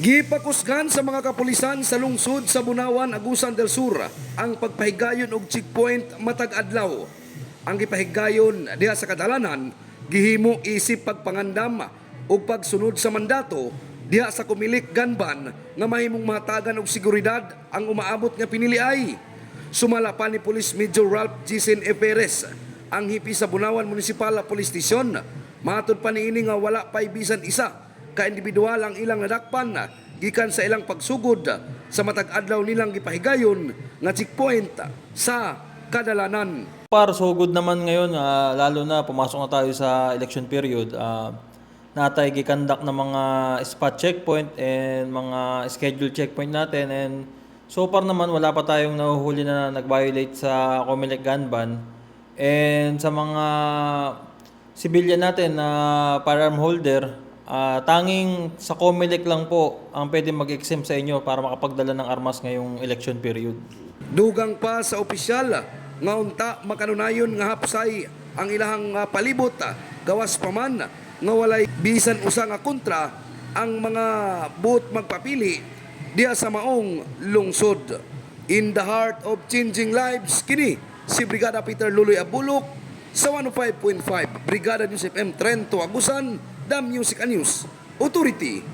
Gipakusgan sa mga kapulisan sa lungsod sa Bunawan, Agusan del Sur ang pagpahigayon og checkpoint matag adlaw. Ang gipahigayon diha sa kadalanan gihimo isip pagpangandam og pagsunod sa mandato diha sa Kumilik Ganban nga mahimong matagan og seguridad ang umaabot nga piniliay. Sumala pa ni Police Major Ralph Gisen E. Perez ang hipi sa Bunawan Municipal Police Station. Matod pa niini nga wala pay bisan isa ka individual ang ilang nadakpan gikan sa ilang pagsugod sa matag adlaw nilang gipahigayon nga checkpoint sa kadalanan. Para sugod naman ngayon, lalo na pumasok na tayo sa election period, natay gikandak ng mga spot checkpoint and mga scheduled checkpoint natin, and so far naman wala pa tayong nahuhuli na nag-violate sa Comelec Ganban. And sa mga civilian natin na firearm holder, tanging sa Comelec lang po ang pwede mag-exempt sa inyo para makapagdala ng armas ngayong election period. Dugang pa sa opisyal nga unta makanunayon nga hapsay ang ilahang palibot gawas pa man nga walay bisan usa nga kontra ang mga booth magpapili diha sa maong lungsod. In the heart of changing lives, kini si Brigada Peter Luloy Abulok sa 105.5 Brigada News FM Trento Agusan, The Music and News Authority.